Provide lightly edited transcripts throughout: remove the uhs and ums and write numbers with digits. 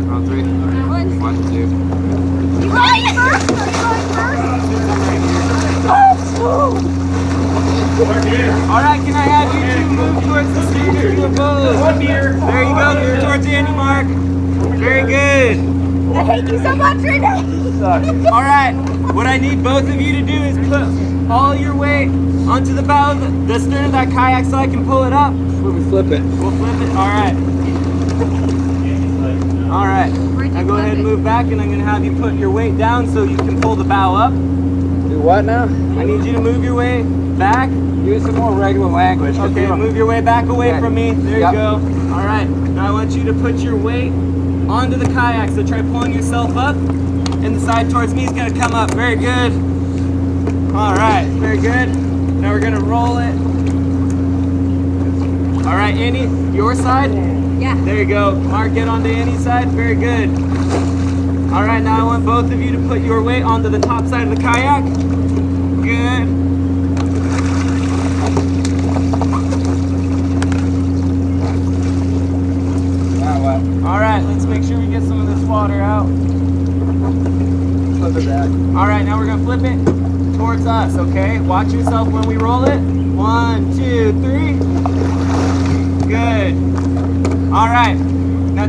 On three. One, two. You going first? Are you going first? Alright, can I have you two move towards the center of the boat? One here. There you go, you're towards Andy, Mark. Very good. I hate you so much right now. Alright, what I need both of you to do is put all your weight onto the bow of the stern of that kayak so I can pull it up. We flip it. We'll flip it. Alright. Alright. Now go ahead and move back, and I'm going to have you put your weight down so you can pull the bow up. Do what now? I need you to move your way back. Use some more regular language. Okay, move your way back away from me. There you go. Alright. Now I want you to put your weight onto the kayak. So try pulling yourself up, and the side towards me is going to come up. Very good. Alright, very good. Now we're going to roll it. Alright, Andy, your side? Yeah. There you go. Mark, get onto Andy's side. Very good. Alright, now I want both of you to put your weight onto the top side of the kayak. Good. Alright, let's make sure we get some of this water out. Flip it back. Alright, now we're going to flip it towards us, okay? Watch yourself when we roll it. 1, 2, 3. Good. Alright, now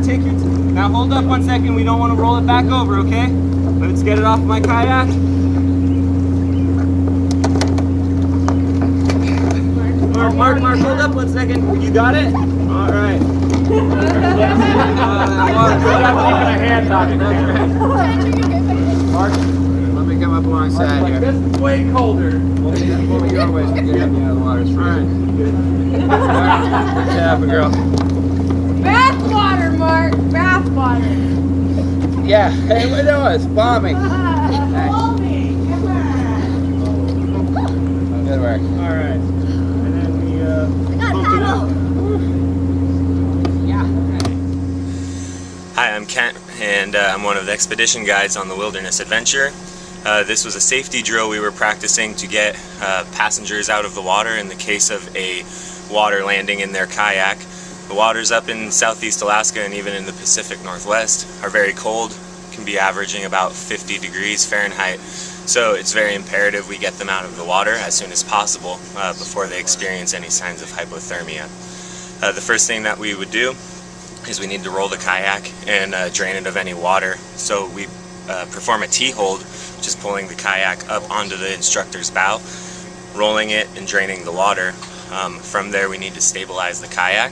now hold up 1 second. We don't want to roll it back over, okay? Let's get it off my kayak. Mark, hold up 1 second. You got it? Alright. Mark, let me come up alongside here. This is way colder. Pull me your way so you get me out of the water. Alright, good. Alright, good job, girl. Bath water, Mark. Bath water. Yeah, hey, what do it's bombing. Hold me. Come on. Good work. Alright. And then we I got paddle. Hi, I'm Kent, and I'm one of the expedition guides on the Wilderness Adventure. This was a safety drill we were practicing to get passengers out of the water in the case of a water landing in their kayak. The waters up in southeast Alaska and even in the Pacific Northwest are very cold, can be averaging about 50 degrees Fahrenheit, so it's very imperative we get them out of the water as soon as possible before they experience any signs of hypothermia. The first thing that we would do is we need to roll the kayak and drain it of any water. So we perform a T-hold, which is pulling the kayak up onto the instructor's bow, rolling it and draining the water. From there we need to stabilize the kayak.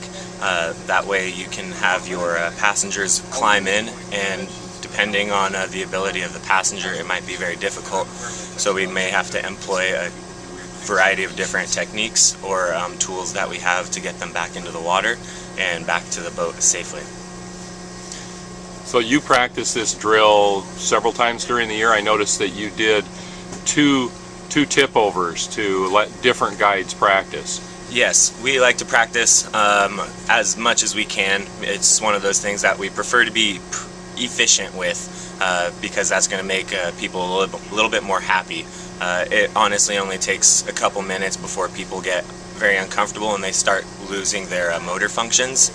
That way you can have your passengers climb in, and depending on the ability of the passenger, it might be very difficult. So we may have to employ a variety of different techniques or tools that we have to get them back into the water and back to the boat safely. So you practice this drill several times during the year. I noticed that you did two tip overs to let different guides practice. Yes, we like to practice as much as we can. It's one of those things that we prefer to be efficient with because that's going to make people a little bit more happy. It honestly only takes a couple minutes before people get very uncomfortable and they start losing their motor functions,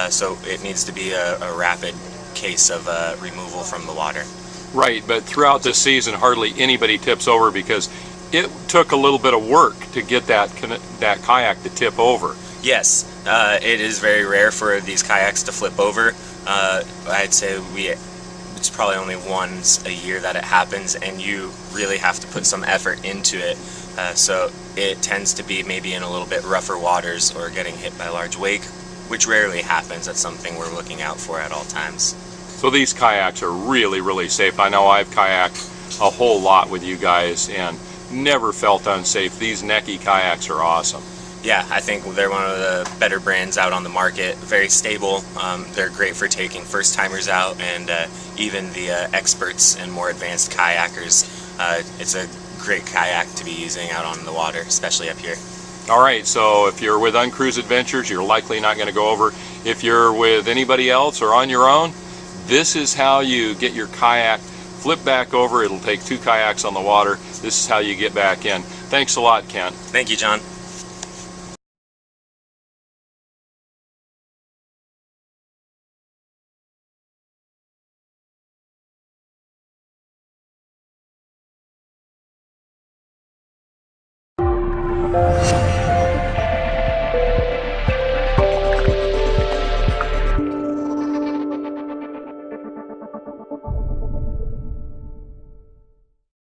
so it needs to be a rapid case of removal from the water. Right, but throughout this season hardly anybody tips over because it took a little bit of work to get that kayak to tip over. Yes, it is very rare for these kayaks to flip over. I'd say it's probably only once a year that it happens, and you really have to put some effort into it. So it tends to be maybe in a little bit rougher waters or getting hit by a large wake, which rarely happens. That's something we're looking out for at all times. So these kayaks are really, really safe. I know I've kayaked a whole lot with you guys and never felt unsafe. These Necky kayaks are awesome. yeah, I think they're one of the better brands out on the market. Very stable. They're great for taking first timers out, and even the experts and more advanced kayakers. It's a great kayak to be using out on the water, especially up here. All right, so if you're with Uncruise Adventures, you're likely not going to go over. If you're with anybody else or on your own, this is how you get your kayak flip back over. It'll take 2 kayaks on the water. This is how you get back in. Thanks a lot, Kent. Thank you, John. All